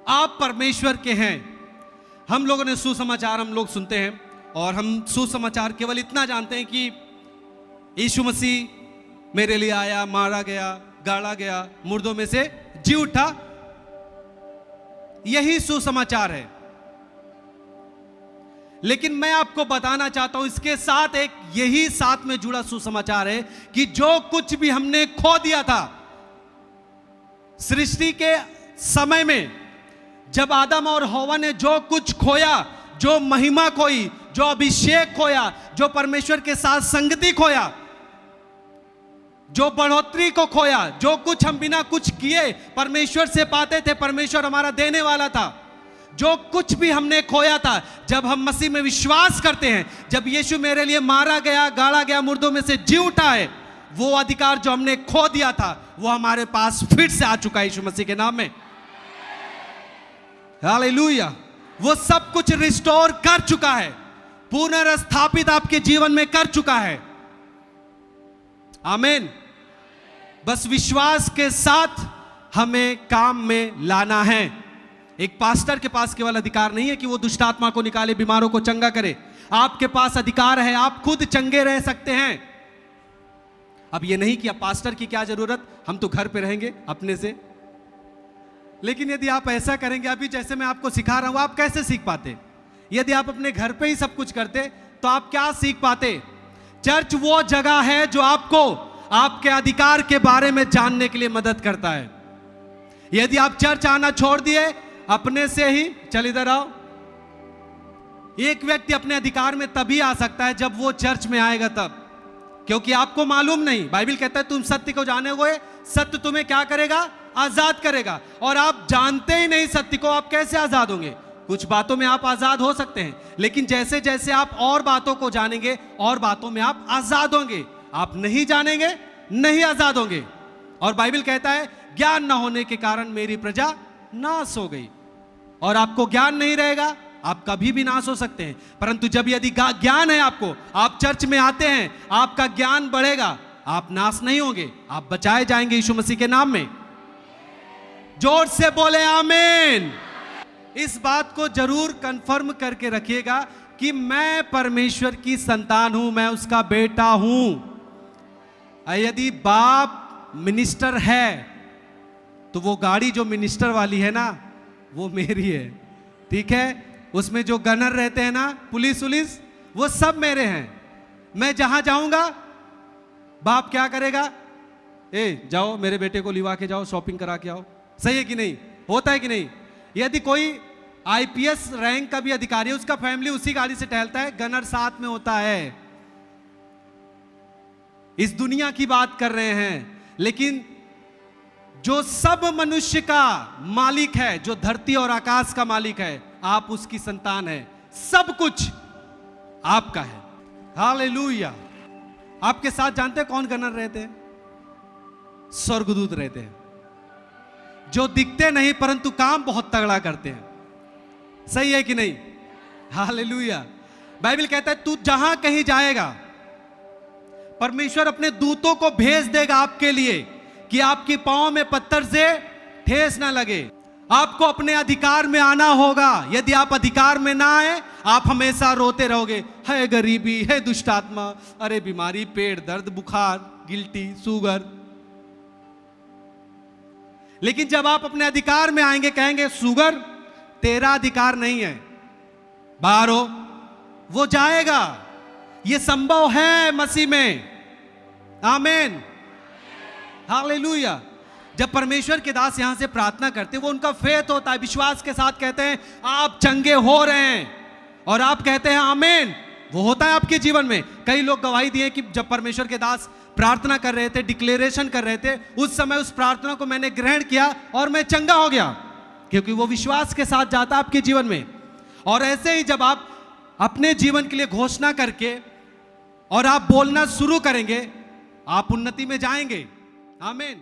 आप परमेश्वर के हैं। हम लोगों ने सुसमाचार हम लोग सुनते हैं और हम सुसमाचार केवल इतना जानते हैं कि यीशु मसीह मेरे लिए आया, मारा गया, गाड़ा गया, मुर्दों में से जी उठा। यही सुसमाचार है। लेकिन मैं आपको बताना चाहता हूं, इसके साथ एक यही साथ में जुड़ा सुसमाचार है कि जो कुछ भी हमने खो दिया था सृष्टि के समय में, जब आदम और हवा ने जो कुछ खोया, जो महिमा खोई, जो अभिषेक खोया, जो परमेश्वर के साथ संगति खोया, जो बढ़ोतरी को खोया, जो कुछ हम बिना कुछ किए परमेश्वर से पाते थे, परमेश्वर हमारा देने वाला था, जो कुछ भी हमने खोया था, जब हम मसीह में विश्वास करते हैं, जब यीशु मेरे लिए मारा गया, गाड़ा गया, मुर्दों में से जी उठा है, वो अधिकार जो हमने खो दिया था वो हमारे पास फिर से आ चुका है यीशु मसीह के नाम में। हालेलुया। वो सब कुछ रिस्टोर कर चुका है, पुनर्स्थापित आपके जीवन में कर चुका है। आमीन। बस विश्वास के साथ हमें काम में लाना है। एक पास्टर के पास केवल अधिकार नहीं है कि वो दुष्ट आत्मा को निकाले, बीमारों को चंगा करे। आपके पास अधिकार है, आप खुद चंगे रह सकते हैं। अब ये नहीं कि अब पास्टर की क्या जरूरत, हम तो घर पे रहेंगे अपने से। लेकिन यदि आप ऐसा करेंगे, अभी जैसे मैं आपको सिखा रहा हूं, आप कैसे सीख पाते? यदि आप अपने घर पे ही सब कुछ करते तो आप क्या सीख पाते? चर्च वो जगह है जो आपको आपके अधिकार के बारे में जानने के लिए मदद करता है। यदि आप चर्च आना छोड़ दिए, अपने से ही चल इधर आओ, एक व्यक्ति अपने अधिकार में तभी आ सकता है जब वो चर्च में आएगा तब, क्योंकि आपको मालूम नहीं। बाइबल कहता है तुम सत्य को जाने हुए, सत्य तुम्हें क्या करेगा? आजाद करेगा। और आप जानते ही नहीं सत्य को, आप कैसे आजाद होंगे? कुछ बातों में आप आजाद हो सकते हैं, लेकिन जैसे जैसे आप और बातों को जानेंगे, और बातों में आप आजाद होंगे। आप नहीं जानेंगे, नहीं आजाद होंगे। और बाइबल कहता है ज्ञान ना होने के कारण मेरी प्रजा नाश हो गई। और आपको ज्ञान नहीं रहेगा, आप कभी भी नाश हो सकते हैं। परंतु जब यदि ज्ञान है आपको, आप चर्च में आते हैं, आपका ज्ञान बढ़ेगा, आप नाश नहीं होंगे, आप बचाए जाएंगे यीशु मसीह के नाम में। जोर से बोले आमीन। इस बात को जरूर कंफर्म करके रखिएगा कि मैं परमेश्वर की संतान हूं, मैं उसका बेटा हूं। यदि बाप मिनिस्टर है तो वो गाड़ी जो मिनिस्टर वाली है ना, वो मेरी है, ठीक है? उसमें जो गनर रहते हैं ना, पुलिस उलिस, वो सब मेरे हैं। मैं जहां जाऊंगा बाप क्या करेगा? जाओ मेरे बेटे को लिवा के जाओ, शॉपिंग करा के आओ। सही है कि नहीं? होता है कि नहीं? यदि कोई आईपीएस रैंक का भी अधिकारी है, उसका फैमिली उसी गाड़ी से टहलता है, गनर साथ में होता है। इस दुनिया की बात कर रहे हैं, लेकिन जो सब मनुष्य का मालिक है, जो धरती और आकाश का मालिक है, आप उसकी संतान है। सब कुछ आपका है। हालेलुया। आपके साथ जानते हैं कौन गनर रहते हैं? स्वर्गदूत रहते हैं, जो दिखते नहीं परंतु काम बहुत तगड़ा करते हैं। सही है कि नहीं? हालेलुया। बाइबल कहता है तू जहां कहीं जाएगा, परमेश्वर अपने दूतों को भेज देगा आपके लिए कि आपकी पांव में पत्थर से ठेस ना लगे। आपको अपने अधिकार में आना होगा। यदि आप अधिकार में ना आए, आप हमेशा रोते रहोगे, है गरीबी, है दुष्ट आत्मा, अरे बीमारी, पेट दर्द, बुखार, गिल्टी, शुगर। लेकिन जब आप अपने अधिकार में आएंगे, कहेंगे शुगर तेरा अधिकार नहीं है, बाहर हो, वो जाएगा। ये संभव है मसीह में। आमीन। हालेलुया। जब परमेश्वर के दास यहां से प्रार्थना करते, वो उनका फेथ होता है, विश्वास के साथ कहते हैं आप चंगे हो रहे हैं, और आप कहते हैं आमीन, वो होता है आपके जीवन में। कई लोग गवाही दिए कि जब परमेश्वर के दास प्रार्थना कर रहे थे, डिक्लेरेशन कर रहे थे, उस समय उस प्रार्थना को मैंने ग्रहण किया और मैं चंगा हो गया, क्योंकि वो विश्वास के साथ जाता आपके जीवन में। और ऐसे ही जब आप अपने जीवन के लिए घोषणा करके और आप बोलना शुरू करेंगे, आप उन्नति में जाएंगे। आमीन।